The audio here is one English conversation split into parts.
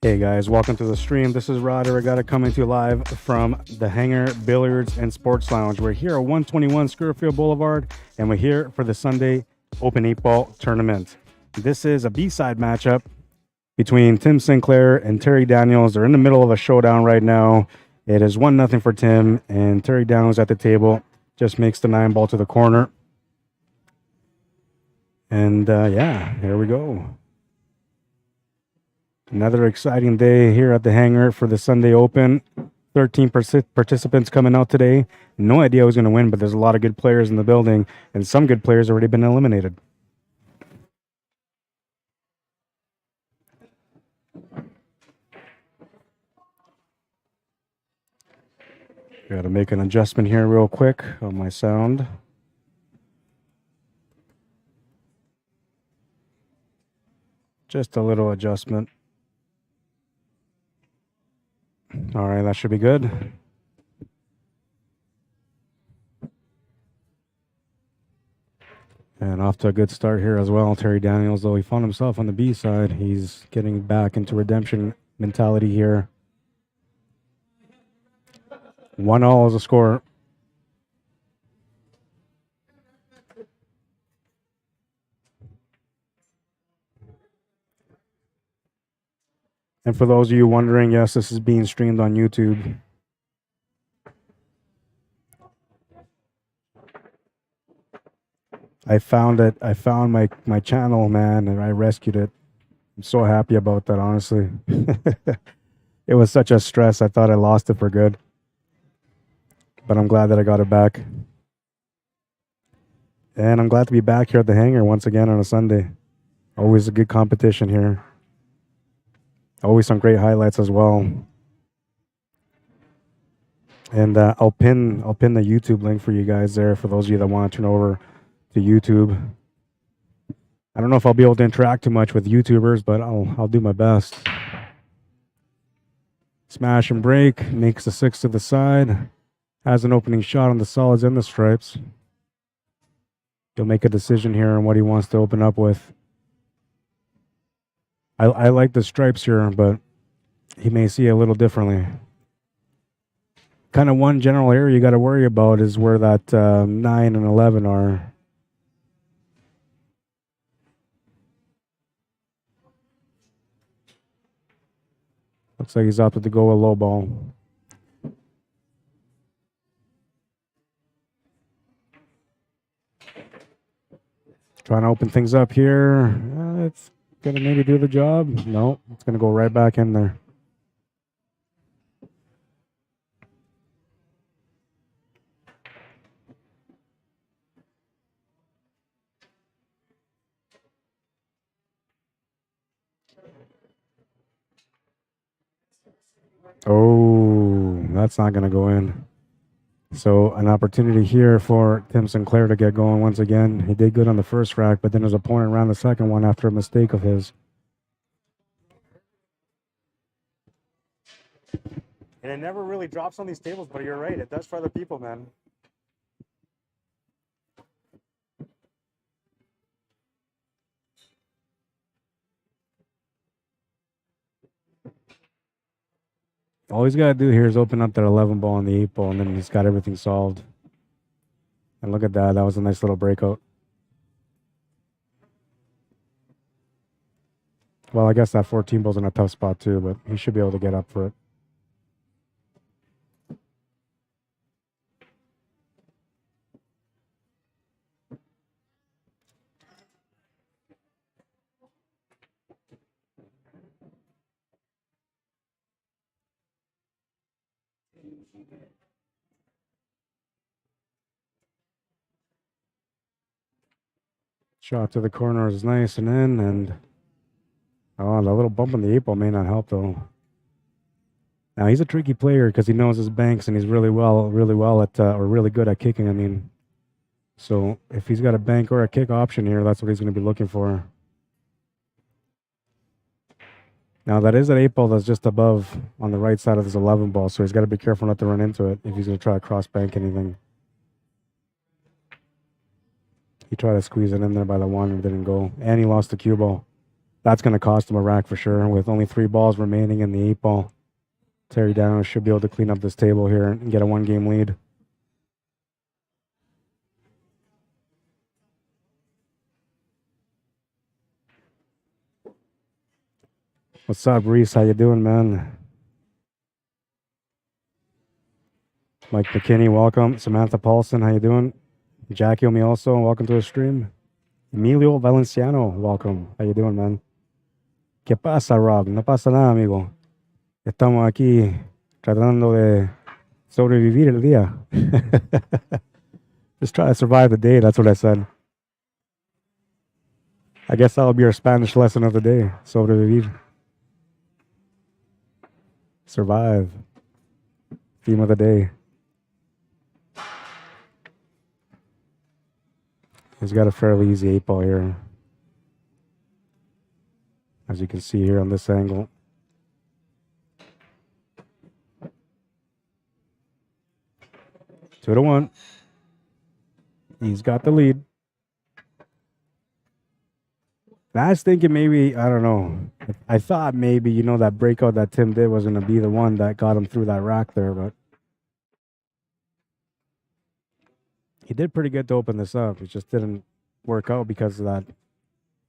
Hey guys, welcome to the stream. This is Rod Arriagada coming to you live from the Hangar Billiards and Sports Lounge. We're here at 121 Scurfield Blvd, and we're here for the Sunday Open 8-Ball Tournament. This is a B-side matchup between Tim Sinclair and Terry Daniels. They're in the middle of a showdown right now. It is 1-0 for Tim, and Terry Daniels at the table just makes the 9-ball to the corner. And yeah, here we go. Another exciting day here at the Hangar for the Sunday Open. 13 participants coming out today. No idea who's going to win, but there's a lot of good players in the building, and some good players already been eliminated. Got to make an adjustment here real quick on my sound. Just a little adjustment. All right, that should be good. And off to a good start here as well. Terry Daniels, though he found himself on the B side, he's getting back into redemption mentality here. 1-1 is the score. And for those of you wondering, yes, this is being streamed on YouTube. I found it. I found my channel, man, and I rescued it. I'm so happy about that, honestly. It was such a stress. I thought I lost it for good. But I'm glad that I got it back. And I'm glad to be back here at the Hangar once again on a Sunday. Always a good competition here. Always some great highlights as well. And I'll pin the YouTube link for you guys there for those of you that want to turn over to YouTube. I don't know if I'll be able to interact too much with YouTubers, but I'll do my best. Smash and break, makes the 6 to the side. Has an opening shot on the solids and the stripes. He'll make a decision here on what he wants to open up with. I like the stripes here, but he may see it a little differently. Kind of one general area you got to worry about is where that 9 and 11 are. Looks like he's opted to go a low ball. Trying to open things up here. It's going to maybe do the job. No, it's going to go right back in there. Oh, that's not going to go in. So an opportunity here for Tim Sinclair to get going once again. He did good on the first rack, but then his opponent ran the second one after a mistake of his. And it never really drops on these tables, but you're right. It does for other people, man. All he's got to do here is open up that 11 ball and the 8 ball, and then he's got everything solved. And look at that. That was a nice little breakout. Well, I guess that 14 ball's in a tough spot too, but he should be able to get up for it. Shot to the corner is nice and in, and oh, the little bump on the 8 ball may not help though. Now he's a tricky player because he knows his banks and he's really well at or really good at kicking. I mean, so if he's got a bank or a kick option here, that's what he's going to be looking for. Now that is an 8 ball that's just above on the right side of this 11 ball, so he's got to be careful not to run into it if he's going to try to cross bank anything. He tried to squeeze it in there by the 1 and didn't go, and he lost the cue ball. That's going to cost him a rack for sure. With only 3 balls remaining in the 8 ball, Terry Downs should be able to clean up this table here and get a 1-game lead. What's up, Reese? How you doing, man? Mike McKinney, welcome. Samantha Paulson, how you doing? Jackie Omi also, welcome to the stream. Emilio Valenciano, welcome. How you doing, man? ¿Qué pasa, Rob? No pasa nada, amigo. Estamos aquí tratando de sobrevivir el día. Just try to survive the day, that's what I said. I guess that'll be our Spanish lesson of the day. Sobrevivir. Survive. Theme of the day. He's got a fairly easy 8 ball here, as you can see here on this angle. Two to 1. He's got the lead. I was thinking maybe, I don't know. I thought maybe, you know, that breakout that Tim did was going to be the one that got him through that rack there, but he did pretty good to open this up. It just didn't work out because of that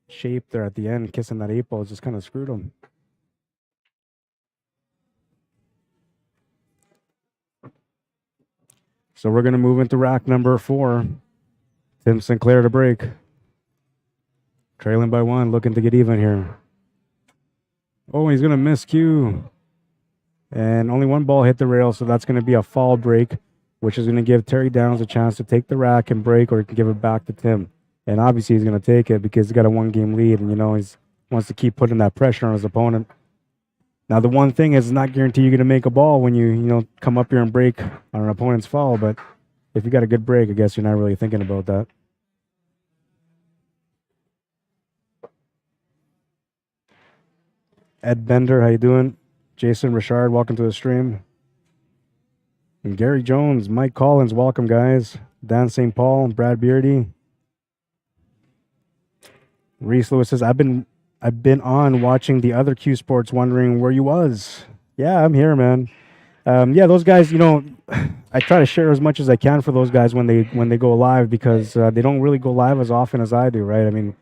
shape there at the end. Kissing that 8 ball just kind of screwed him. So we're going to move into rack number 4. Tim Sinclair to break. Trailing by 1, looking to get even here. Oh, he's going to miss cue. And only 1 ball hit the rail, so that's going to be a fall break, which is going to give Terry Downs a chance to take the rack and break, or he can give it back to Tim. And obviously he's going to take it because he's got a 1-game lead, and, you know, he wants to keep putting that pressure on his opponent. Now, the one thing is, it's not guaranteed you're going to make a ball when you know, come up here and break on an opponent's foul, but if you got a good break, I guess you're not really thinking about that. Ed Bender, how you doing? Jason Richard, welcome to the stream. And Gary Jones, Mike Collins, welcome, guys. Dan St. Paul, Brad Beardy. Reese Lewis says, I've been on watching the other Q Sports, wondering where you was. Yeah, I'm here, man. Yeah, those guys, you know, I try to share as much as I can for those guys when they go live, because they don't really go live as often as I do, right? I mean,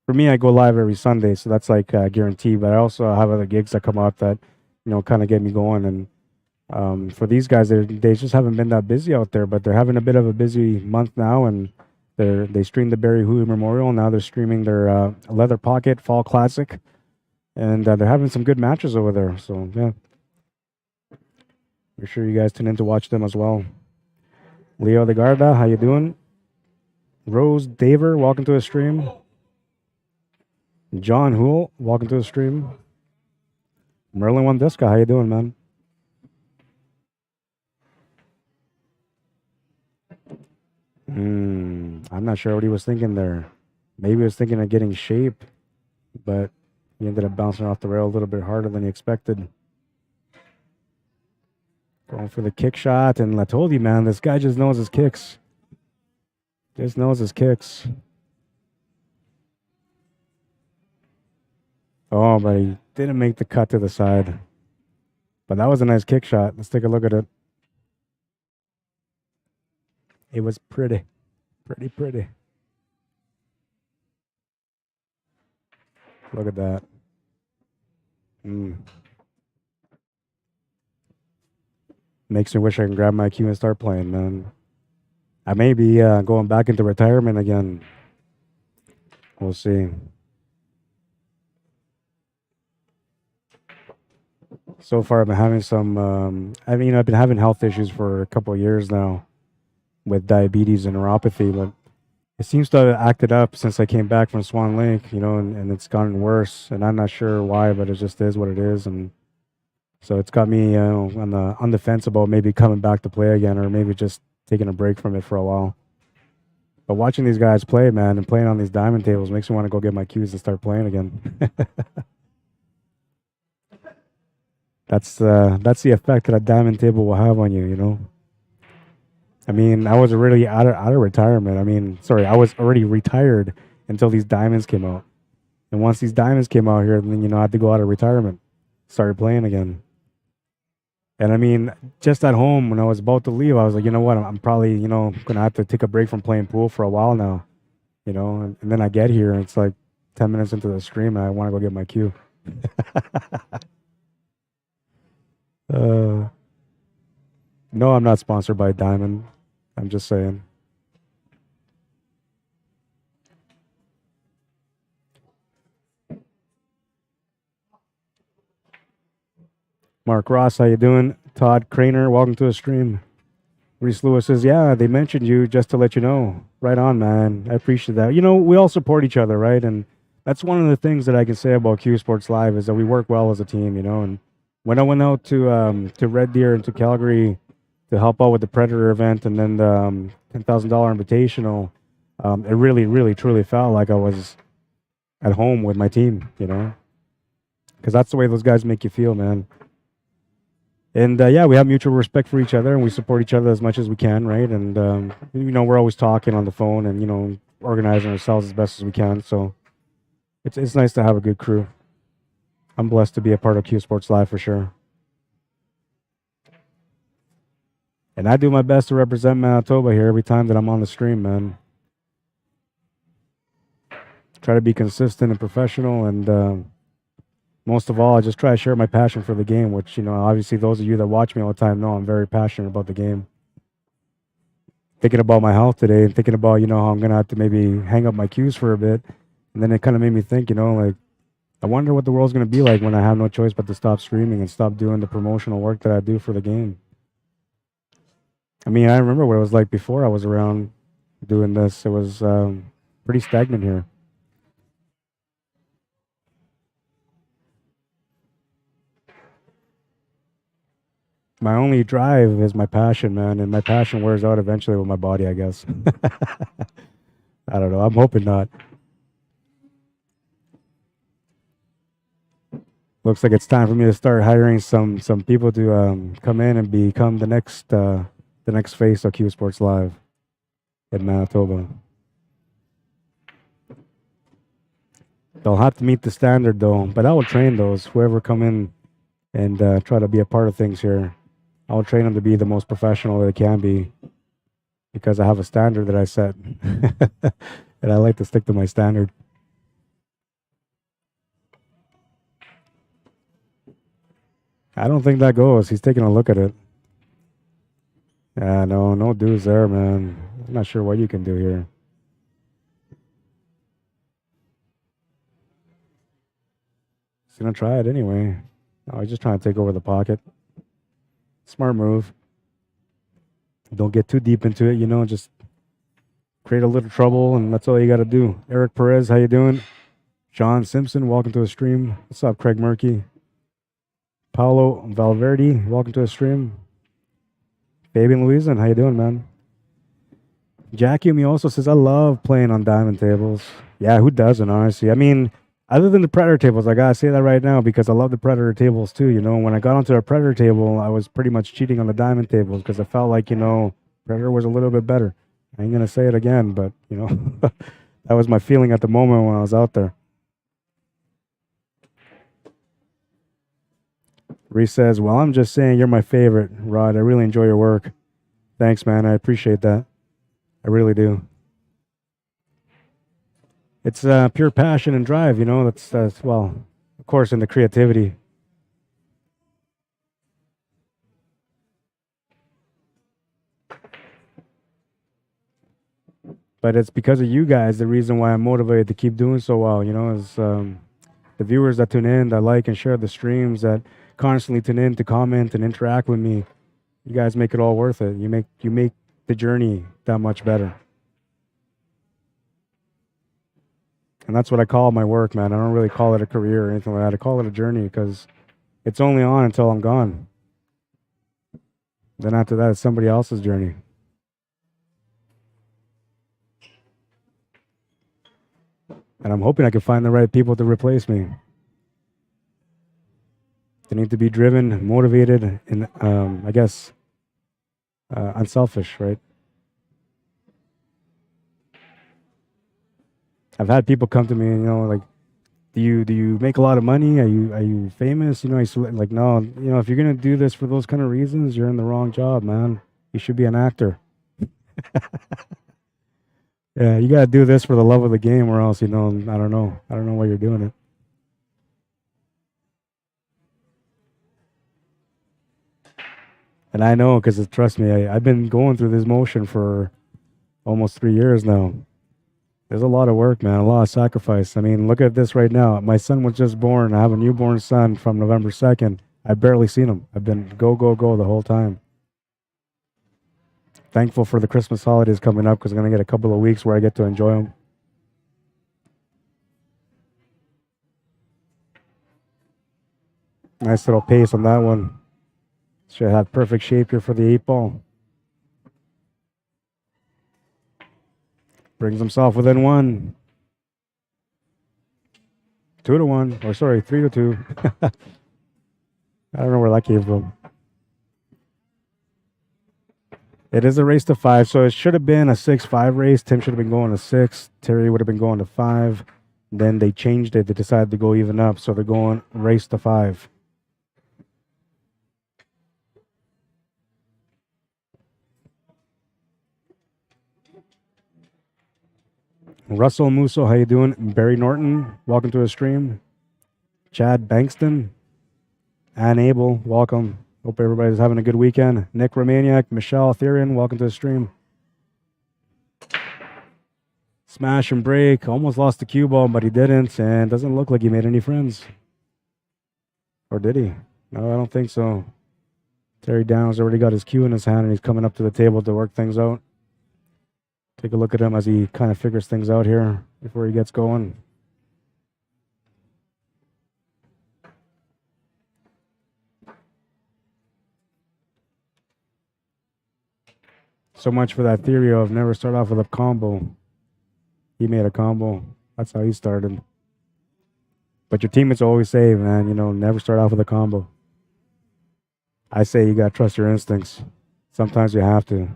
for me, I go live every Sunday, so that's like guaranteed. But I also have other gigs that come out that, you know, kind of get me going. And for these guys, they just haven't been that busy out there, but they're having a bit of a busy month now, and they streamed the Barry Hui Memorial. Now they're streaming their Leather Pocket Fall Classic, and they're having some good matches over there. So yeah, make sure you guys tune in to watch them as well. Leo De Garda, how you doing? Rose Daver, welcome to the stream. John Hool, welcome to the stream. Merlin Wandiska, how you doing, man? I'm not sure what he was thinking there. Maybe he was thinking of getting shape, but he ended up bouncing off the rail a little bit harder than he expected. Going for the kick shot, and I told you, man, this guy just knows his kicks. Just knows his kicks. Oh, but he didn't make the cut to the side. But that was a nice kick shot. Let's take a look at it. It was pretty. Pretty. Look at that. Makes me wish I can grab my cue and start playing, man. I may be going back into retirement again. We'll see. So far, I've been having some, I've been having health issues for a couple of years now with diabetes and neuropathy, but it seems to have acted up since I came back from Swan Lake, you know, and it's gotten worse, and I'm not sure why, but it just is what it is. And so it's got me on the fence about maybe coming back to play again, or maybe just taking a break from it for a while. But watching these guys play, man, and playing on these diamond tables makes me want to go get my cues and start playing again. That's the effect that a diamond table will have on you, you know. I mean, I was already out of retirement. I mean, sorry, I was already retired until these diamonds came out. And once these diamonds came out here, then I had to go out of retirement, started playing again. And I mean, just at home when I was about to leave, I was like, you know what, I'm probably gonna have to take a break from playing pool for a while now, And then I get here and it's like 10 minutes into the stream, and I want to go get my cue. No, I'm not sponsored by Diamond. I'm just saying. Mark Ross, how you doing? Todd Craner, welcome to the stream. Reese Lewis says, yeah, they mentioned you just to let you know. Right on, man. I appreciate that. We all support each other, right? And that's one of the things that I can say about Q Sports Live is that we work well as a team, And when I went out to Red Deer and to Calgary to help out with the Predator event and then the $10,000 invitational, it really, really, truly felt like I was at home with my team, Because that's the way those guys make you feel, man. And yeah, we have mutual respect for each other, and we support each other as much as we can, right? And we're always talking on the phone, and organizing ourselves as best as we can. So it's nice to have a good crew. I'm blessed to be a part of Q Sports Live for sure. And I do my best to represent Manitoba here every time that I'm on the stream, man. Try to be consistent and professional, and most of all, I just try to share my passion for the game, which, obviously those of you that watch me all the time know I'm very passionate about the game. Thinking about my health today and thinking about, how I'm going to have to maybe hang up my cues for a bit. And then it kind of made me think, like, I wonder what the world's going to be like when I have no choice but to stop streaming and stop doing the promotional work that I do for the game. I mean, I remember what it was like before I was around doing this. It was pretty stagnant here. My only drive is my passion, man, and my passion wears out eventually with my body, I guess. I don't know. I'm hoping not. Looks like it's time for me to start hiring some people to come in and become the next face of Q Sports Live in Manitoba. They'll have to meet the standard though, but I will train those whoever come in and try to be a part of things here. I will train them to be the most professional they can be because I have a standard that I set. And I like to stick to my standard. I don't think that goes. He's taking a look at it. Yeah, no dues there, man. I'm not sure what you can do here. He's going to try it anyway. No, he's just trying to take over the pocket. Smart move. Don't get too deep into it, just create a little trouble, and that's all you got to do. Eric Perez, how you doing? John Simpson, welcome to the stream. What's up, Craig Murky? Paulo Valverde, welcome to the stream. Fabian Louisan, how you doing, man? Jackie me also says, I love playing on diamond tables. Yeah, who doesn't, honestly? I mean, other than the Predator tables, I gotta say that right now because I love the Predator tables too. When I got onto a Predator table, I was pretty much cheating on the diamond tables because I felt like, Predator was a little bit better. I ain't gonna say it again, but that was my feeling at the moment when I was out there. Reese says, well, I'm just saying you're my favorite, Rod. I really enjoy your work. Thanks, man. I appreciate that. I really do. It's pure passion and drive, that's well, of course, in the creativity. But it's because of you guys, the reason why I'm motivated to keep doing so well, is the viewers that tune in, that like and share the streams, that constantly tune in to comment and interact with me. You guys make it all worth it. You make the journey that much better. And that's what I call my work, man. I don't really call it a career or anything like that. I call it a journey because it's only on until I'm gone. Then after that, it's somebody else's journey. And I'm hoping I can find the right people to replace me. They need to be driven, motivated, and I guess unselfish, right? I've had people come to me and, like, Do you make a lot of money? Are you famous? You know, like, no, you know, if you're gonna do this for those kind of reasons, you're in the wrong job, man. You should be an actor. Yeah, you gotta do this for the love of the game, or else, you know, I don't know why you're doing it. And I know, because trust me, I've been going through this motion for almost 3 years now. There's a lot of work, man, a lot of sacrifice. I mean, look at this right now. My son was just born. I have a newborn son from November 2nd. I've barely seen him. I've been go, go, go the whole time. Thankful for the Christmas holidays coming up, because I'm going to get a couple of weeks where I get to enjoy them. Nice little pace on that one. Should have perfect shape here for the 8-ball. Brings himself within 1. 2-1. Or sorry, 3-2. I don't know where that came from. It is a race to 5, so it should have been a 6-5 race. Tim should have been going to 6. Terry would have been going to 5. Then they changed it. They decided to go even up, so they're going race to 5. Russell Musso, how you doing? Barry Norton, welcome to the stream. Chad Bankston, Ann Abel, welcome. Hope everybody's having a good weekend. Nick Romaniak, Michelle Therian, welcome to the stream. Smash and break, almost lost the cue ball, but he didn't, and doesn't look like he made any friends. Or did he? No, I don't think so. Terry Downs already got his cue in his hand, and he's coming up to the table to work things out. Take a look at him as he kind of figures things out here before he gets going. So much for that theory of never start off with a combo. He made a combo. That's how he started. But your teammates always say, man, you know, never start off with a combo. I say you got to trust your instincts. Sometimes you have to.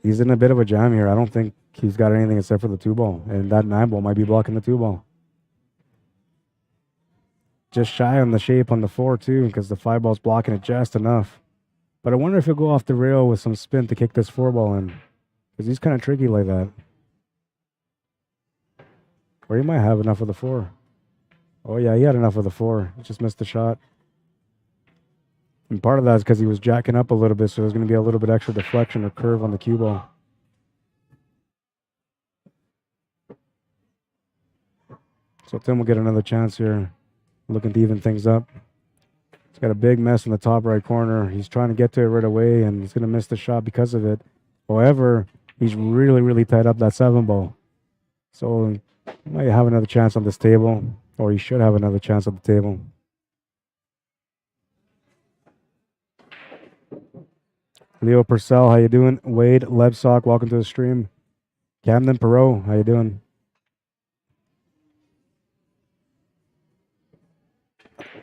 He's in a bit of a jam here. I don't think he's got anything except for the 2-ball. And that 9-ball might be blocking the 2-ball. Just shy on the shape on the 4, too, because the 5-ball's blocking it just enough. But I wonder if he'll go off the rail with some spin to kick this 4-ball in. Because he's kind of tricky like that. Or he might have enough of the 4. Oh, yeah, he had enough of the 4. He just missed the shot. And part of that is because he was jacking up a little bit, so there's going to be a little bit extra deflection or curve on the cue ball. So Tim will get another chance here, looking to even things up. He's got a big mess in the top right corner. He's trying to get to it right away, and he's going to miss the shot because of it. However, he's really, really tied up that 7-ball. So he might have another chance on this table, or he should have another chance on the table. Leo Purcell, how you doing? Wade Lebsock, welcome to the stream. Camden Perot, how you doing?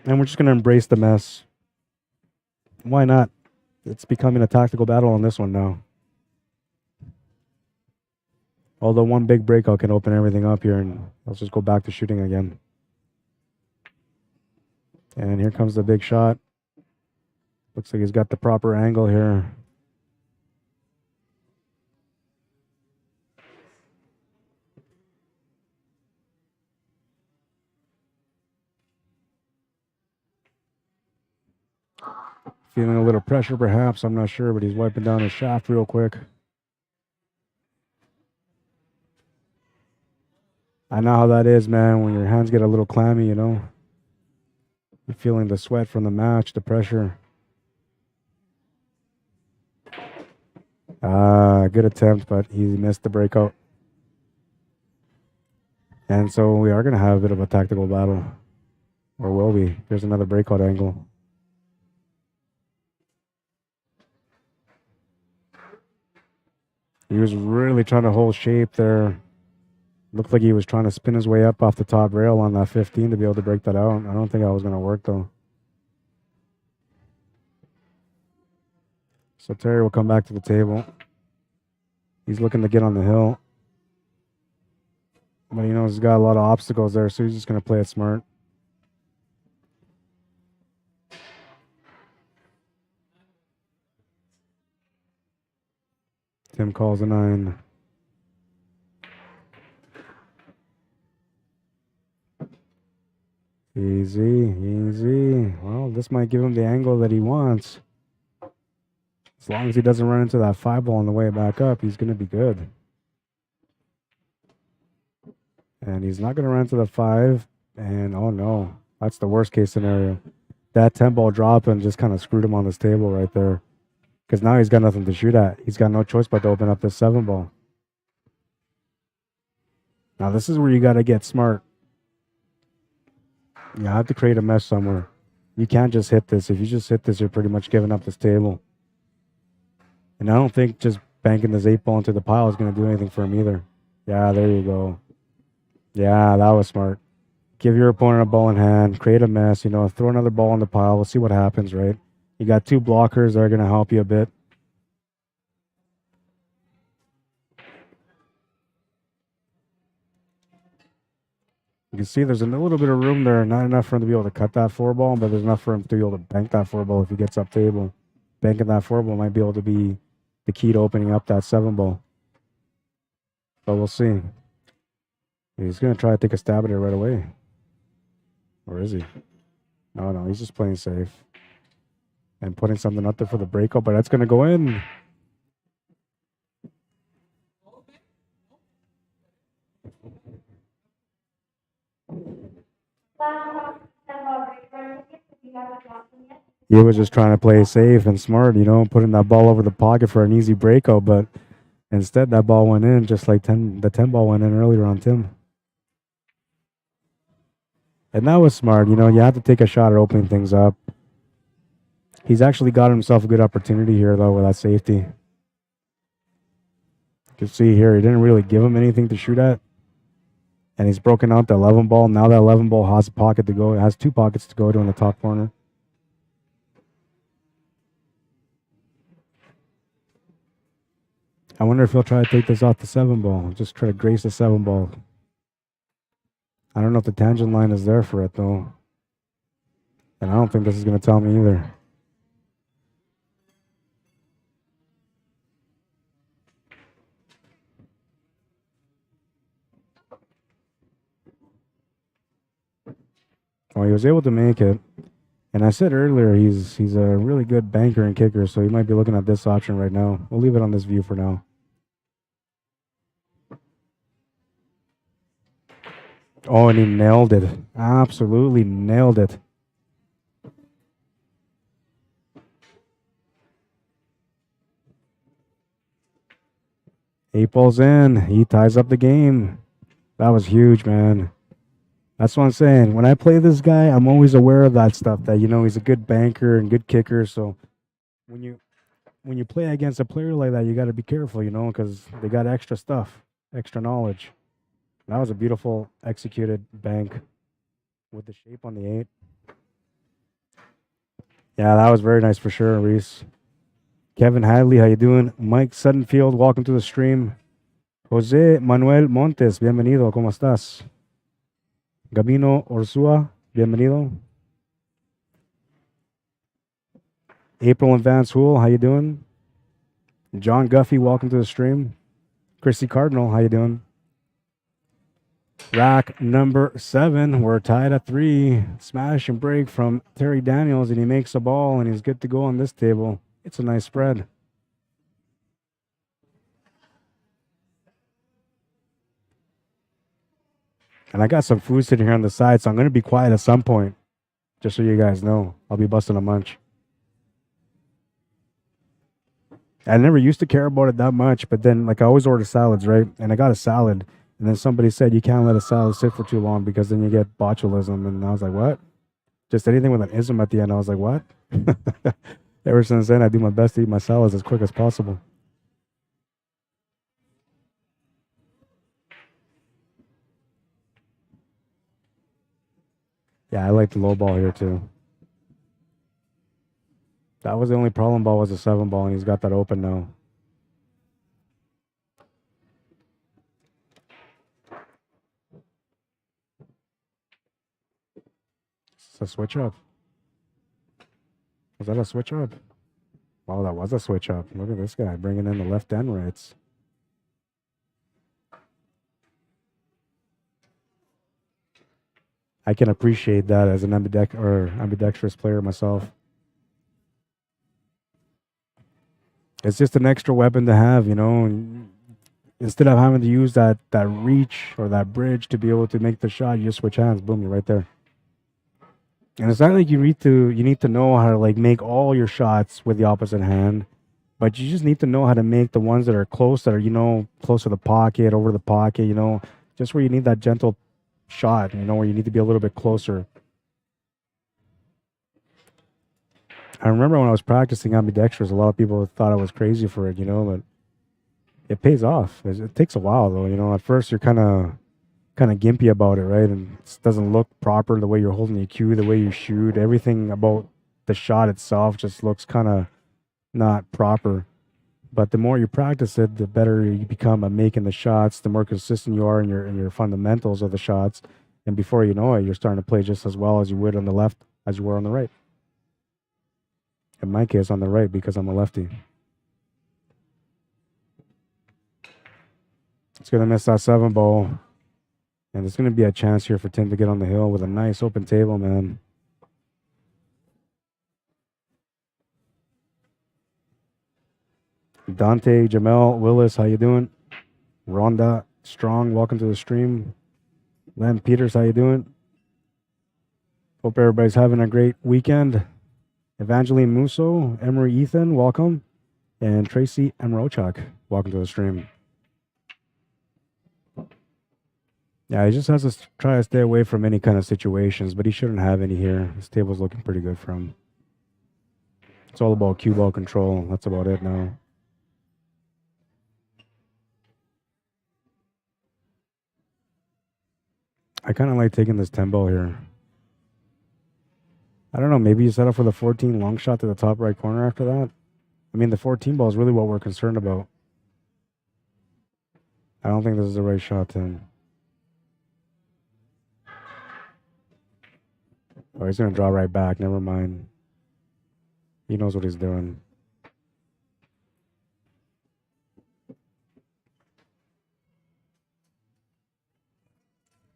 And we're just going to embrace the mess. Why not? It's becoming a tactical battle on this one now. Although one big breakout can open everything up here, and let's just go back to shooting again. And here comes the big shot. Looks like he's got the proper angle here. Feeling a little pressure perhaps, I'm not sure, but he's wiping down his shaft real quick. I know how that is, man, when your hands get a little clammy, you know. You're feeling the sweat from the match, the pressure. Good attempt, but he missed the breakout. And so we are going to have a bit of a tactical battle. Or will we? There's another breakout angle. He was really trying to hold shape there. Looked like he was trying to spin his way up off the top rail on that 15 to be able to break that out. I don't think that was going to work, though. So Terry will come back to the table. He's looking to get on the hill. But he knows he's got a lot of obstacles there, so he's just going to play it smart. Tim calls a 9. Easy, easy. Well, this might give him the angle that he wants. As long as he doesn't run into that 5 ball on the way back up, he's going to be good. And he's not going to run into the 5. And, oh, no. That's the worst case scenario. That 10 ball drop and just kind of screwed him on this table right there. Because now he's got nothing to shoot at. He's got no choice but to open up this 7 ball. Now, this is where you got to get smart. You have to create a mesh somewhere. You can't just hit this. If you just hit this, you're pretty much giving up this table. And I don't think just banking this 8 ball into the pile is going to do anything for him either. Yeah, there you go. Yeah, that was smart. Give your opponent a ball in hand. Create a mess. You know, throw another ball in the pile. We'll see what happens, right? You got 2 blockers that are going to help you a bit. You can see there's a little bit of room there. Not enough for him to be able to cut that 4 ball, but there's enough for him to be able to bank that 4 ball if he gets up table. Banking that 4 ball might be able to be the key to opening up that 7 ball. But we'll see. He's going to try to take a stab at it right away. Or is he? No, he's just playing safe. And putting something up there for the breakout, but that's going to go in. He was just trying to play safe and smart, you know, putting that ball over the pocket for an easy breakout, but instead that ball went in just like the 10 ball went in earlier on Tim. And that was smart, you know, you have to take a shot at opening things up. He's actually got himself a good opportunity here, though, with that safety. You can see here, he didn't really give him anything to shoot at. And he's broken out the 11 ball. Now that 11 ball has a pocket to go. It has 2 pockets to go to in the top corner. I wonder if he'll try to take this off the 7 ball. Just try to grace the 7 ball. I don't know if the tangent line is there for it, though. And I don't think this is going to tell me either. Well, he was able to make it. And I said earlier, he's a really good banker and kicker, so he might be looking at this option right now. We'll leave it on this view for now. Oh, and he nailed it. Absolutely nailed it. Eight balls in. He ties up the game. That was huge, man. That's what I'm saying. When I play this guy, I'm always aware of that stuff, that, you know, he's a good banker and good kicker. So when you play against a player like that, you got to be careful, you know, because they got extra stuff, extra knowledge. That was a beautiful executed bank with the shape on the 8. Yeah, that was very nice for sure, Reese. Kevin Hadley, how you doing? Mike Suttonfield, welcome to the stream. Jose Manuel Montes, bienvenido, ¿cómo estás? Gabino Orsua, bienvenido. April and Vance Hool, how you doing? John Guffey, welcome to the stream. Chrissy Cardinal, how you doing? Rack number 7, we're tied at 3. Smash and break from Terry Daniels, and he makes a ball, and he's good to go on this table. It's a nice spread. And I got some food sitting here on the side, so I'm going to be quiet at some point, just so you guys know. I'll be busting a munch. I never used to care about it that much, but then, like, I always order salads, right? And I got a salad, and then somebody said you can't let a salad sit for too long because then you get botulism. And I was like, what? Just anything with an ism at the end. I was like, what? Ever since then, I do my best to eat my salads as quick as possible. Yeah, I like the low ball here too. That was the only problem ball was the 7 ball, and he's got that open now. It's a switch up. Was that a switch up? Oh, that was a switch up. Look at this guy bringing in the left and rights. I can appreciate that as an ambidextrous player myself. It's just an extra weapon to have, you know. And instead of having to use that reach or that bridge to be able to make the shot, you just switch hands. Boom, you're right there. And it's not like you need to know how to like make all your shots with the opposite hand, but you just need to know how to make the ones that are close, that are, you know, close to the pocket, over the pocket, you know, just where you need that gentle shot, you know, where you need to be a little bit closer. I remember when I was practicing ambidextrous, a lot of people thought I was crazy for it, you know, but it pays off. It takes a while though, you know. At first you're kind of gimpy about it, right? And it doesn't look proper, the way you're holding your cue, the way you shoot, everything about the shot itself just looks kind of not proper. But the more you practice it, the better you become at making the shots, the more consistent you are in your fundamentals of the shots. And before you know it, you're starting to play just as well as you would on the left as you were on the right. In my case, on the right, because I'm a lefty. It's going to miss that 7 ball. And there's going to be a chance here for Tim to get on the hill with a nice open table, man. Dante, Jamel, Willis, how you doing? Rhonda, Strong, welcome to the stream. Len Peters, how you doing? Hope everybody's having a great weekend. Evangeline Musso, Emery Ethan, welcome. And Tracy Emrochuk, welcome to the stream. Yeah, he just has to try to stay away from any kind of situations, but he shouldn't have any here. This table's looking pretty good for him. It's all about cue ball control. That's about it now. I kind of like taking this 10 ball here. I don't know, maybe you set up for the 14 long shot to the top right corner after that. I mean, the 14 ball is really what we're concerned about. I don't think this is the right shot, Tim. Oh, he's going to draw right back. Never mind. He knows what he's doing.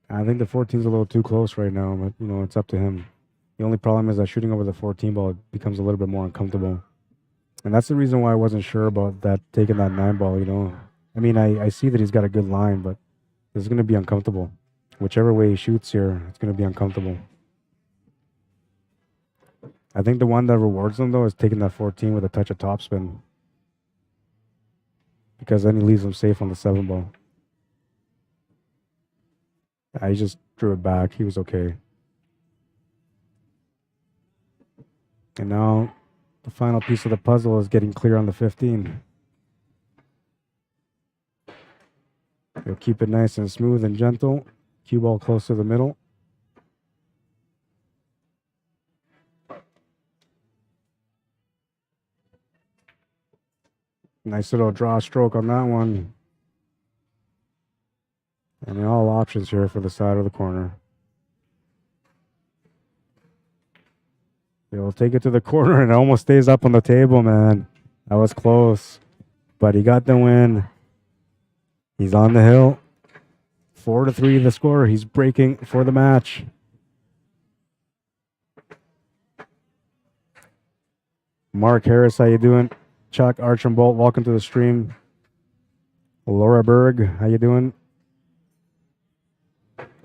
I think the 14's a little too close right now, but, you know, it's up to him. The only problem is that shooting over the 14 ball becomes a little bit more uncomfortable. And that's the reason why I wasn't sure about that, taking that 9 ball, you know. I mean, I see that he's got a good line, but it's going to be uncomfortable. Whichever way he shoots here, it's going to be uncomfortable. I think the one that rewards him, though, is taking that 14 with a touch of topspin. Because then he leaves him safe on the 7 ball. He just drew it back. He was okay. And now the final piece of the puzzle is getting clear on the 15. He'll keep it nice and smooth and gentle. Cue ball close to the middle. Nice little draw stroke on that one. And all options here for the side of the corner. He'll take it to the corner and it almost stays up on the table, man. That was close. But he got the win. He's on the hill. 4-3 the score. He's breaking for the match. Mark Harris, how you doing? Chuck Archambault, welcome to the stream. Laura Berg, how you doing?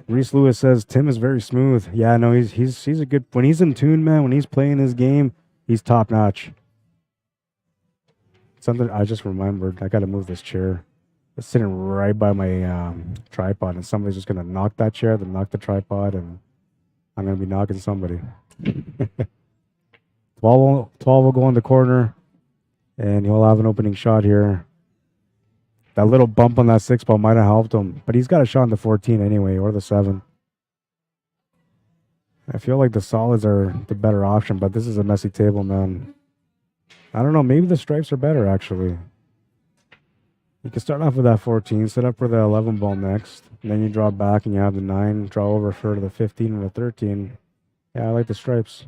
Reese Lewis says Tim is very smooth. Yeah, no, he's a good, when he's in tune, man, when he's playing his game, he's top notch. Something I just remembered, I gotta move this chair. It's sitting right by my tripod, and somebody's just gonna knock that chair, then knock the tripod, and I'm gonna be knocking somebody. 12 will go in the corner, and he'll have an opening shot here. That little bump on that 6 ball might have helped him, but he's got a shot on the 14 anyway, or the 7. I feel like the solids are the better option, but this is a messy table, man. I don't know, maybe the stripes are better, actually. You can start off with that 14, set up for the 11 ball next, and then you draw back and you have the 9, draw over for the 15 and the 13. Yeah, I like the stripes.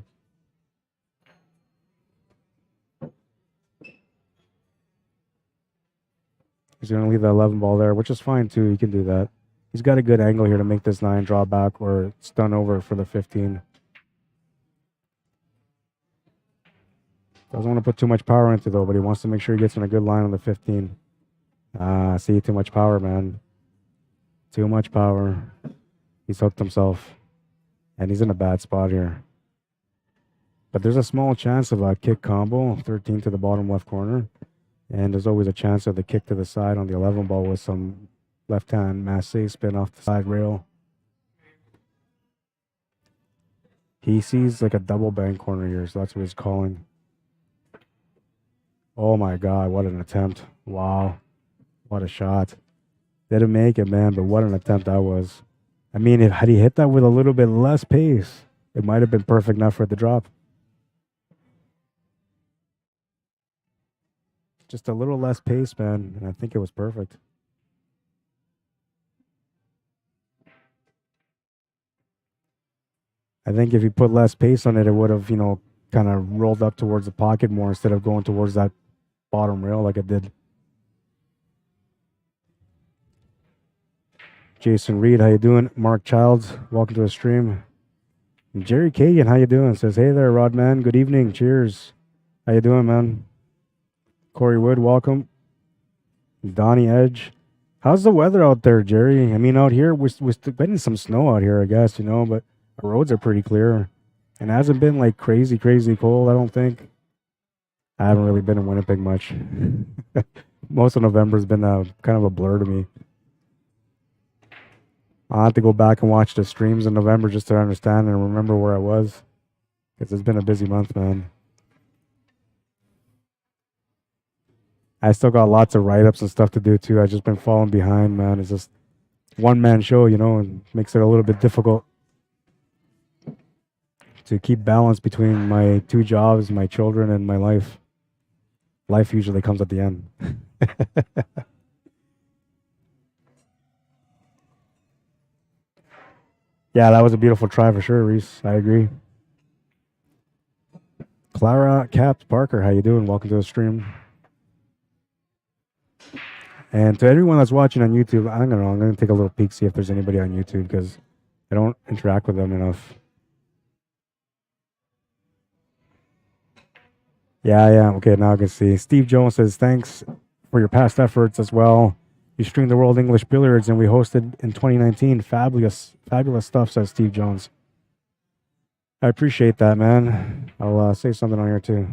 He's going to leave the 11 ball there, which is fine too. He can do that. He's got a good angle here to make this 9 draw back or stun over for the 15. Doesn't want to put too much power into though, but he wants to make sure he gets in a good line on the 15. Ah, see, too much power, man. Too much power. He's hooked himself. And he's in a bad spot here. But there's a small chance of a kick combo, 13 to the bottom left corner. And there's always a chance of the kick to the side on the 11 ball with some left-hand masse spin off the side rail. He sees like a double bank corner here, so that's what he's calling. Oh my God, what an attempt. Wow. What a shot. Didn't make it, man, but what an attempt that was. I mean, had he hit that with a little bit less pace, it might have been perfect enough for it to drop. Just a little less pace, man, and I think it was perfect. I think if you put less pace on it, it would have, you know, kind of rolled up towards the pocket more instead of going towards that bottom rail like it did. Jason Reed, how you doing? Mark Childs, welcome to the stream. And Jerry Kagan, how you doing? Says, hey there, Rodman. Good evening. Cheers. How you doing, man? Corey Wood, welcome. Donnie Edge. How's the weather out there, Jerry? I mean, out here, we're getting some snow out here, I guess, you know, but our roads are pretty clear. And it hasn't been like crazy cold, I don't think. I haven't really been in Winnipeg much. Most of November's been kind of a blur to me. I'll have to go back and watch the streams in November just to understand and remember where I was. Because it's been a busy month, man. I still got lots of write-ups and stuff to do too. I've just been falling behind, man. It's just one-man show, you know, and makes it a little bit difficult to keep balance between my 2 jobs, my children, and my life. Life usually comes at the end. Yeah, that was a beautiful try for sure, Reese. I agree. Clara Caps Parker, how you doing? Welcome to the stream. And to everyone that's watching on YouTube, I'm going to take a little peek, see if there's anybody on YouTube, because I don't interact with them enough. Yeah. Okay, now I can see. Steve Jones says, thanks for your past efforts as well. You streamed the World English Billiards, and we hosted in 2019. Fabulous stuff, says Steve Jones. I appreciate that, man. I'll say something on here, too.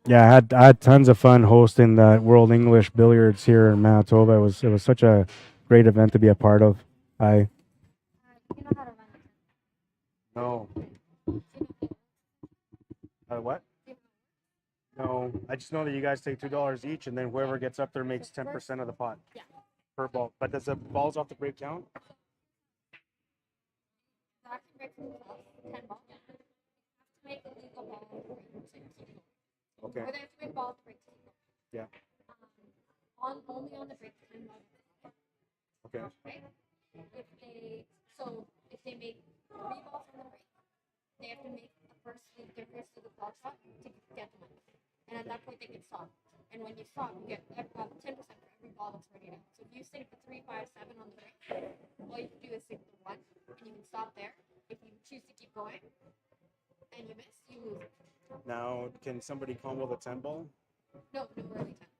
Yeah, I had tons of fun hosting the World English Billiards here in Manitoba. It was such a great event to be a part of. No. What? No, I just know that you guys take $2 each, and then whoever gets up there makes 10% of the pot. Yeah. Per ball. But does the balls off the break count? Okay. Or they have to make balls break. Yeah. Only on the break 10 balls. Okay. If they make 3 balls on the break, they have to make their first little ball shot to get the money. And at that point, they can stop. And when you stop, you get 10% for every ball that's already out. So if you sink the 3, 5, 7 on the break, all you can do is sink the 1, and you can stop there. If you choose to keep going, and you miss, you lose. Now, can somebody combo the 10 ball? No, early 10.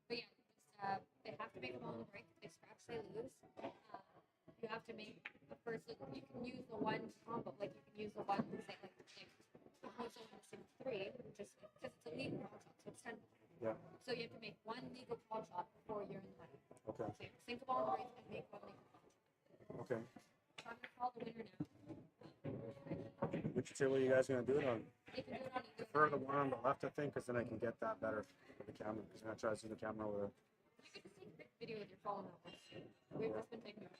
But yeah, they have to make a ball on the break. If they scratch, they lose. You have to make the first. You can use the 1 combo, like you can use the 1, say like also the 3, just because it's a legal ball shot, so it's 10. Yeah. So you have to make 1 legal ball shot before you're in the money. Okay. So you have to sink the ball on the break and make 1 legal ball shot. Okay. So I'm gonna call the winner now. Which table are you guys going to do it on? You can do it on either. Prefer the one on the left, I think, because then I can get that better with the camera. Because I'm going to try to see the camera over there. You can just take a quick video with your phone. We've just been taking it.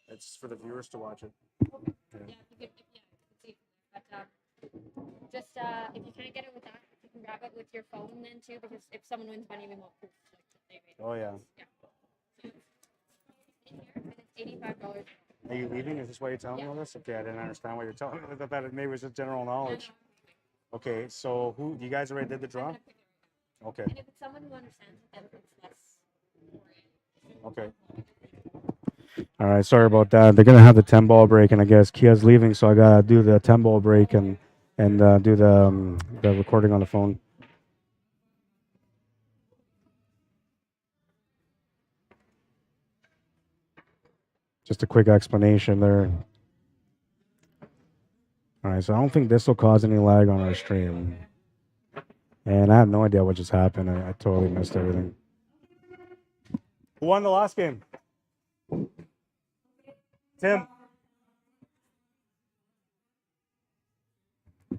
It's for the viewers to watch it. Okay. Yeah, you can see it. But just if you can't get it with that, you can grab have it with your phone then too, because if someone wins money, we won't proof. Oh, yeah. In here, and it's $85. Are you leaving? Is this why you're telling me all this? Okay, I didn't understand what you're telling me. I thought that maybe it was just general knowledge. Okay, so who, you guys already did the draw? Okay. And if it's someone who understands it, then it's less. Okay. All right, sorry about that. They're gonna have the 10-ball break, and I guess Kia's leaving, so I gotta do the 10-ball break and do the recording on the phone. Just a quick explanation there. All right, so I don't think this will cause any lag on our stream, and I have no idea what just happened. I totally missed everything. Who won the last game? Tim.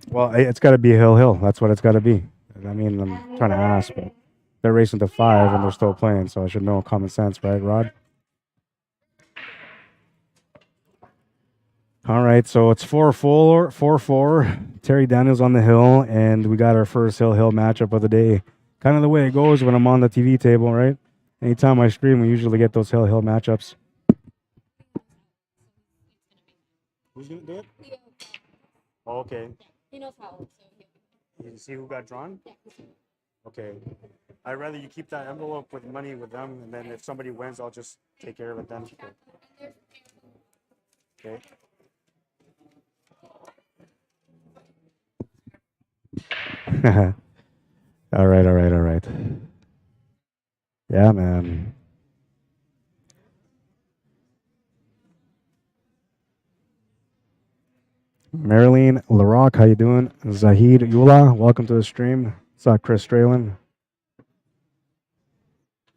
Well, it's got to be Hill. That's what it's got to be. I mean, I'm trying to ask, but they're racing to 5 and they're still playing, so I should know common sense, right, Rod? All right, so it's 4-4. Terry Daniels on the hill, and we got our first Hill matchup of the day. Kind of the way it goes when I'm on the TV table, right? Anytime I stream, we usually get those Hill matchups. Who's going to do it? Oh, okay. He knows how. So you see who got drawn? Yeah. Okay. I'd rather you keep that envelope with money with them, and then if somebody wins, I'll just take care of it then. Okay. All right. Yeah, man. Marilyn LaRock, how you doing? Zahid Yula, welcome to the stream. What's up, Chris Stralin?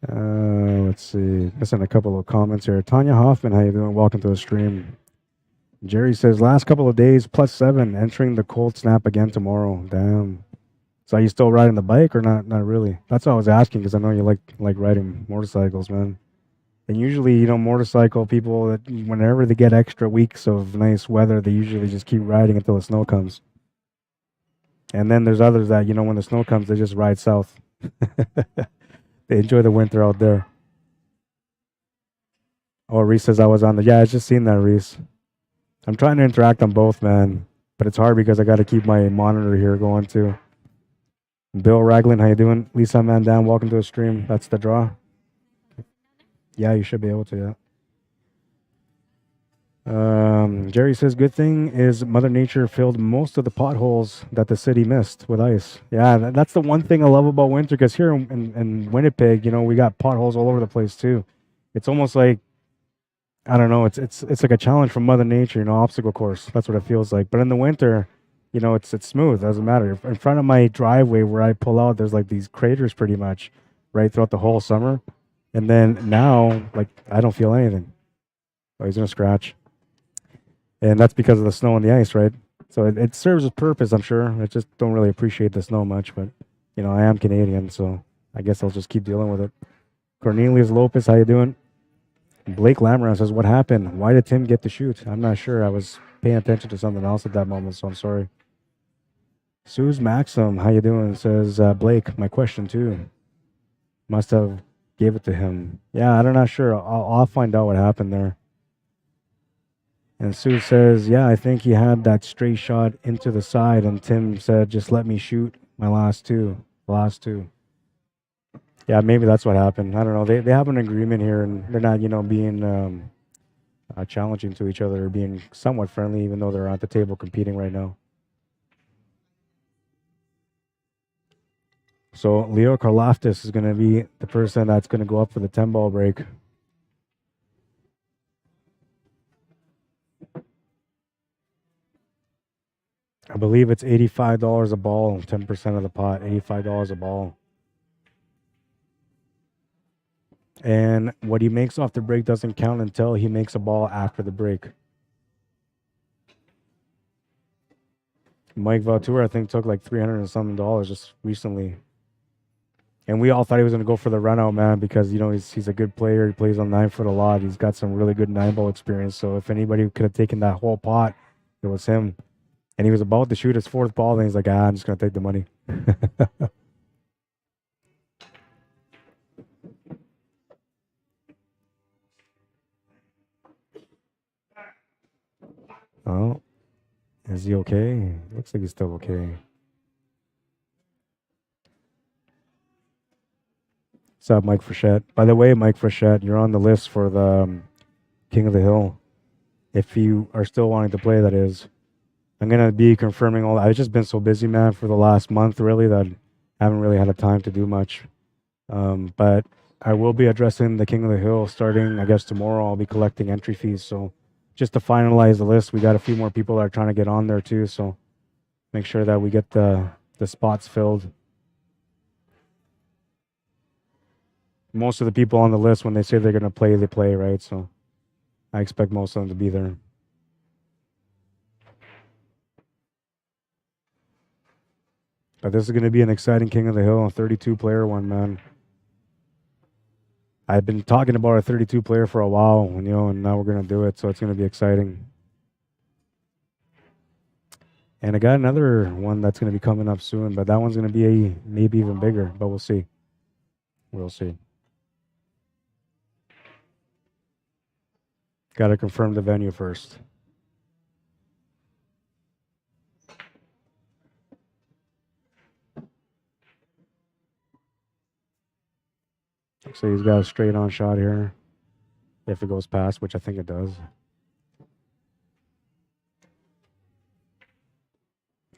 Let's see. Missing a couple of comments here. Tanya Hoffman, how you doing? Welcome to the stream. Jerry says, last couple of days, +7, entering the cold snap again tomorrow. Damn. So are you still riding the bike or not? Not really. That's what I was asking, because I know you like riding motorcycles, man. And usually, motorcycle people, that whenever they get extra weeks of nice weather, they usually just keep riding until the snow comes. And then there's others that, when the snow comes, they just ride south. They enjoy the winter out there. Oh, Reese says I was on the... Yeah, I just seen that, Reese. I'm trying to interact on both, man. But it's hard because I got to keep my monitor here going, too. Bill Ragland, how you doing? Lisa Mandan, welcome to the stream. That's the draw. Yeah, you should be able to, yeah. Jerry says, good thing is Mother Nature filled most of the potholes that the city missed with ice. Yeah, that's the one thing I love about winter, because here in Winnipeg, we got potholes all over the place too. It's almost like, I don't know, it's like a challenge from Mother Nature, obstacle course. That's what it feels like. But in the winter, it's smooth. Doesn't matter. In front of my driveway where I pull out, there's like these craters pretty much right throughout the whole summer. And then now, I don't feel anything. Oh, he's going to scratch. And that's because of the snow and the ice, right? So it serves its purpose, I'm sure. I just don't really appreciate the snow much. But, I am Canadian, so I guess I'll just keep dealing with it. Cornelius Lopez, how you doing? Blake Lamron says, what happened? Why did Tim get to shoot? I'm not sure. I was paying attention to something else at that moment, so I'm sorry. Suze Maxim, how you doing? Says, Blake, my question too. Must have... gave it to him. Yeah, I'm not sure. I'll find out what happened there. And Sue says, yeah, I think he had that straight shot into the side, and Tim said, just let me shoot my last two. Yeah, maybe that's what happened. I don't know. They have an agreement here, and they're not, being challenging to each other or being somewhat friendly, even though they're at the table competing right now. So Leo Karlaftis is going to be the person that's going to go up for the 10-ball break. I believe it's $85 a ball, 10% of the pot, $85 a ball. And what he makes off the break doesn't count until he makes a ball after the break. Mike Valtour, I think, took like $300 and something just recently. And we all thought he was going to go for the run out, man, because, he's a good player. He plays on 9 foot a lot. He's got some really good 9-ball experience. So if anybody could have taken that whole pot, it was him. And he was about to shoot his fourth ball, and he's like, I'm just going to take the money. Oh, is he okay? Looks like he's still okay. What's up, Mike Frechette? By the way, Mike Frechette, you're on the list for the King of the Hill. If you are still wanting to play, that is. I'm going to be confirming all that. I've just been so busy, man, for the last month, really, that I haven't really had the time to do much. But I will be addressing the King of the Hill starting, I guess, tomorrow. I'll be collecting entry fees. So just to finalize the list, we got a few more people that are trying to get on there, too. So make sure that we get the spots filled. Most of the people on the list, when they say they're going to play, they play, right? So I expect most of them to be there. But this is going to be an exciting King of the Hill, a 32-player one, man. I've been talking about a 32-player for a while, you know, and now we're going to do it, so it's going to be exciting. And I got another one that's going to be coming up soon, but that one's going to be maybe even bigger, but we'll see. We'll see. Got to confirm the venue first. So he's got a straight on shot here. If it goes past, which I think it does.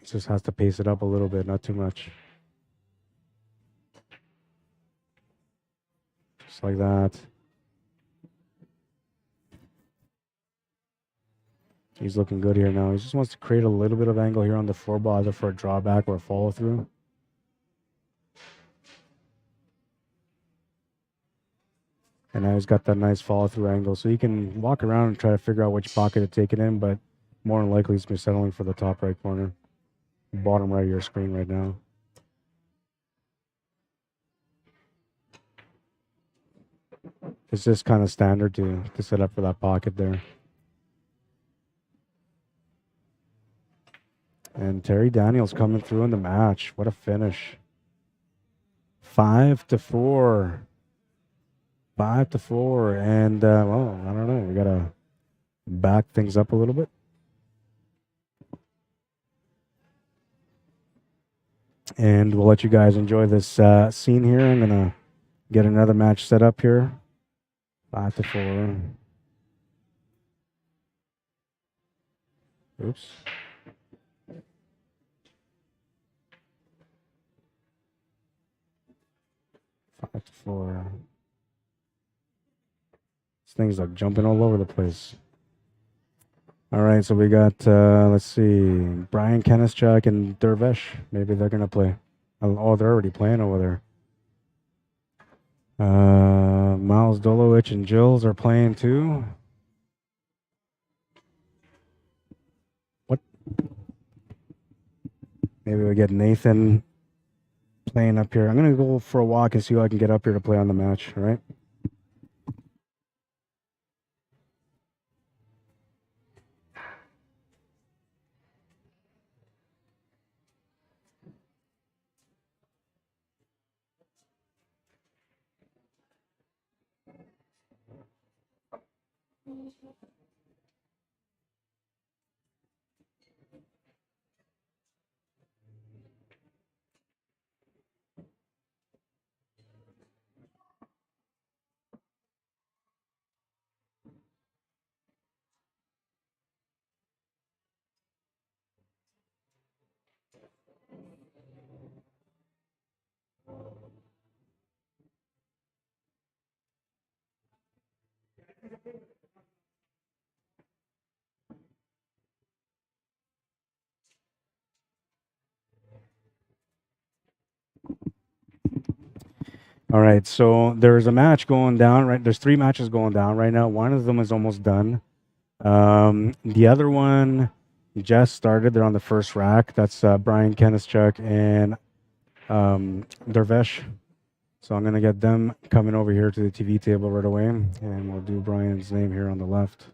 Just has to pace it up a little bit, not too much. Just like that. He's looking good here now. He just wants to create a little bit of angle here on the four ball, either for a drawback or a follow through. And now he's got that nice follow through angle. So he can walk around and try to figure out which pocket to take it in, but more than likely he's going to be settling for the top right corner. Bottom right of your screen right now. It's just kind of standard to set up for that pocket there. And Terry Daniels coming through in the match. What a finish. 5-4. 5-4. And, well, I don't know. We got to back things up a little bit. And we'll let you guys enjoy this scene here. I'm going to get another match set up here. 5-4. Oops. 5-4. This thing's like jumping all over the place. All right, so we got, let's see, Brian Kenischuk and Dervesh. Maybe they're going to play. Oh, they're already playing over there. Miles Dolowich and Jills are playing too. What? Maybe we get Nathan playing up here. I'm going to go for a walk and see who I can get up here to play on the match, all right? All right, so there's a match going down, right? There's 3 matches going down right now. One of them is almost done. The other one just started. They're on the first rack. That's Brian Kenischuk and Dervesh. So I'm going to get them coming over here to the TV table right away, and we'll do Brian's name here on the left.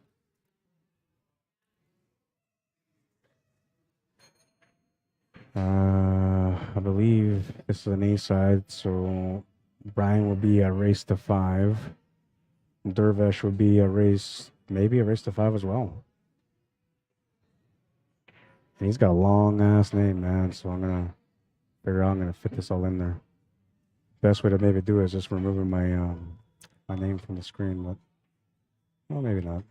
I believe this is an A side, so Brian will be a race to 5. Dervesh would be a race, maybe a race to 5 as well. And he's got a long ass name, man. So I'm gonna figure out I'm gonna fit this all in there. Best way to maybe do it is just removing my my name from the screen, but well, maybe not.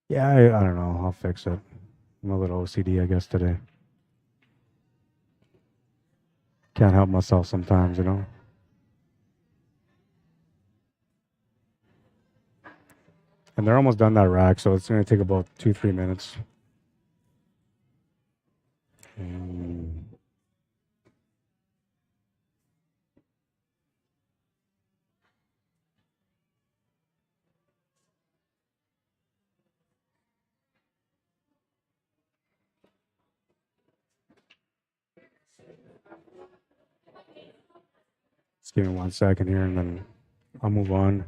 Yeah, I don't know. I'll fix it. I'm a little OCD, I guess, today. Can't help myself sometimes, you know. And they're almost done that rack, so it's gonna take about 2-3 minutes. Just give me 1 second here, and then I'll move on.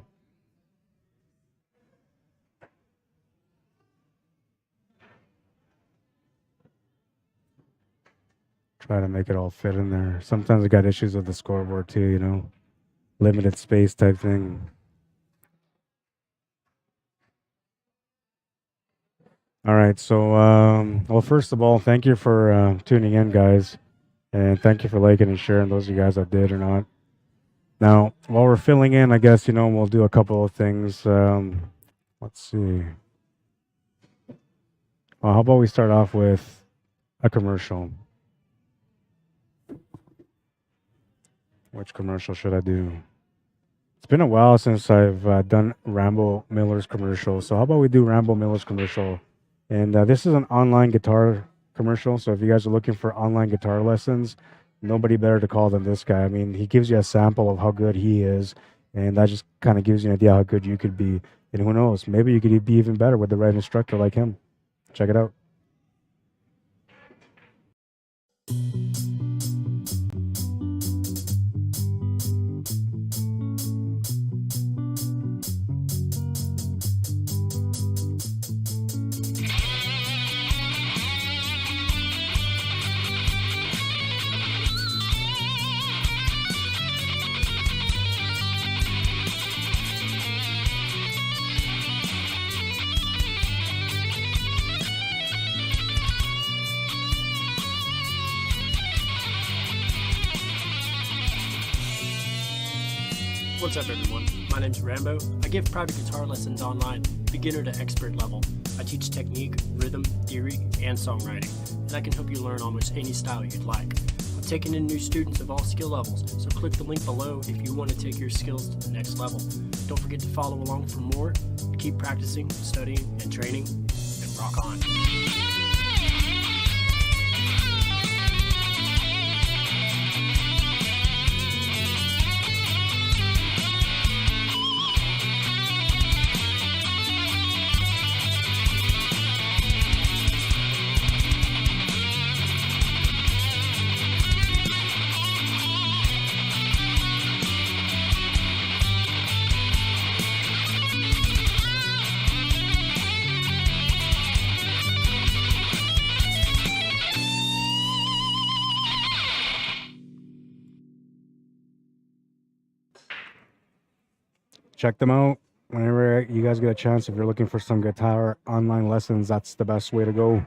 Try to make it all fit in there. Sometimes I got issues with the scoreboard too, you know, limited space type thing. All right, so well, first of all, thank you for tuning in, guys, and thank you for liking and sharing. Those of you guys that did or not. Now, while we're filling in, I guess, you know, we'll do a couple of things. Let's see. Well, how about we start off with a commercial? Which commercial should I do? It's been a while since I've done Rambo Miller's commercial. So how about we do Rambo Miller's commercial? And this is an online guitar commercial. So if you guys are looking for online guitar lessons, nobody better to call than this guy. I mean, he gives you a sample of how good he is. And that just kind of gives you an idea how good you could be. And who knows, maybe you could be even better with the right instructor like him. Check it out. What's up, everyone? My name's Rambo. I give private guitar lessons online, beginner to expert level. I teach technique, rhythm, theory, and songwriting, and I can help you learn almost any style you'd like. I'm taking in new students of all skill levels, so click the link below if you want to take your skills to the next level. Don't forget to follow along for more. Keep practicing, studying, and training, and rock on. Check them out whenever you guys get a chance. If you're looking for some guitar online lessons, that's the best way to go.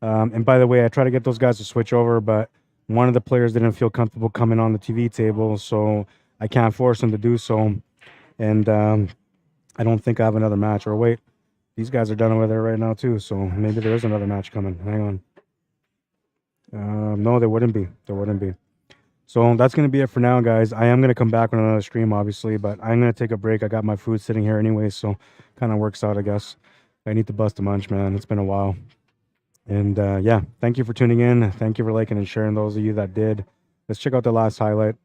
And by the way, I try to get those guys to switch over, but one of the players didn't feel comfortable coming on the TV table, so I can't force him to do so. And I don't think I have another match. Or wait, these guys are done over there right now too, so maybe there is another match coming. Hang on. No, there wouldn't be. There wouldn't be. So that's going to be it for now, guys. I am going to come back with another stream, obviously, but I'm going to take a break. I got my food sitting here anyway, so kind of works out, I guess. I need to bust a munch, man. It's been a while. And yeah, thank you for tuning in. Thank you for liking and sharing, those of you that did. Let's check out the last highlight.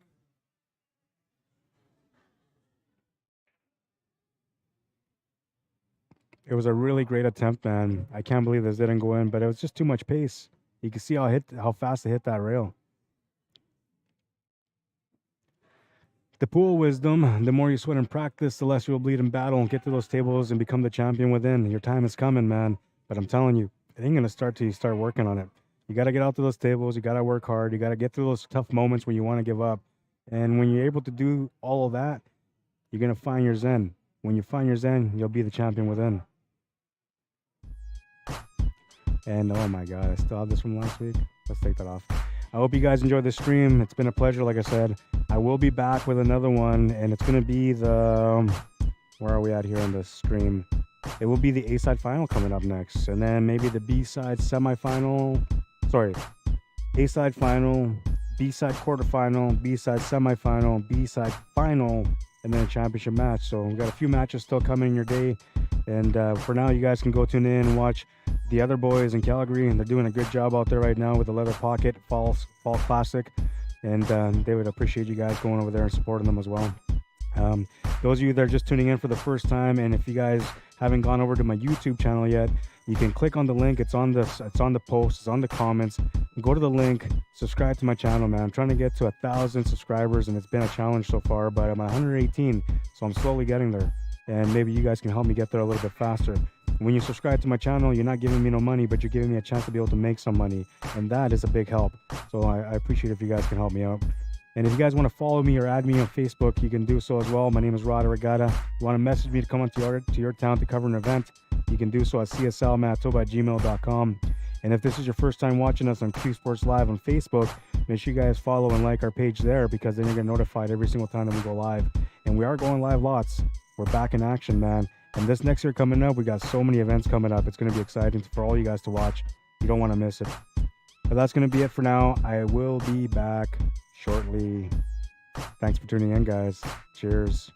It was a really great attempt, man. I can't believe this didn't go in, but it was just too much pace. You can see how fast I hit that rail. the pool wisdom, the more you sweat and practice, the less you'll bleed in battle and get to those tables and become the champion within. Your time is coming, man. But I'm telling you, it ain't going to start till you start working on it. You got to get out to those tables. You got to work hard. You got to get through those tough moments when you want to give up. And when you're able to do all of that, you're going to find your zen. When you find your zen, you'll be the champion within. And oh my God, I still have this from last week. Let's take that off. I hope you guys enjoyed this stream. It's been a pleasure, like I said. I will be back with another one, and it's going to be the... Where are we at here on the stream? It will be the A-side final coming up next, and then maybe the B-side semifinal. Sorry, A-side final, B-side quarterfinal, B-side semifinal, B-side final, and then a championship match. So we've got a few matches still coming in your day, and for now, you guys can go tune in and watch the other boys in Calgary, and they're doing a good job out there right now with the Leather Pocket Fall Classic, and they would appreciate you guys going over there and supporting them as well. Those of you that are just tuning in for the first time, and if you guys haven't gone over to my YouTube channel yet, you can click on the link. It's on the post, it's on the comments. Go to the link, subscribe to my channel, man. I'm trying to get to 1,000 subscribers, and it's been a challenge so far, but I'm 118, so I'm slowly getting there, and maybe you guys can help me get there a little bit faster. When you subscribe to my channel, you're not giving me no money, but you're giving me a chance to be able to make some money, and that is a big help. So I appreciate if you guys can help me out. And if you guys want to follow me or add me on Facebook, you can do so as well. My name is Rod Arriagada. If you want to message me to come onto your town to cover an event, you can do so at cslmanitoba@gmail.com. And if this is your first time watching us on CUESPORTS Live on Facebook, make sure you guys follow and like our page there, because then you're going to get notified every single time that we go live. And we are going live lots. We're back in action, man. And this next year coming up, we got so many events coming up. It's going to be exciting for all you guys to watch. You don't want to miss it. But that's going to be it for now. I will be back shortly. Thanks for tuning in, guys. Cheers.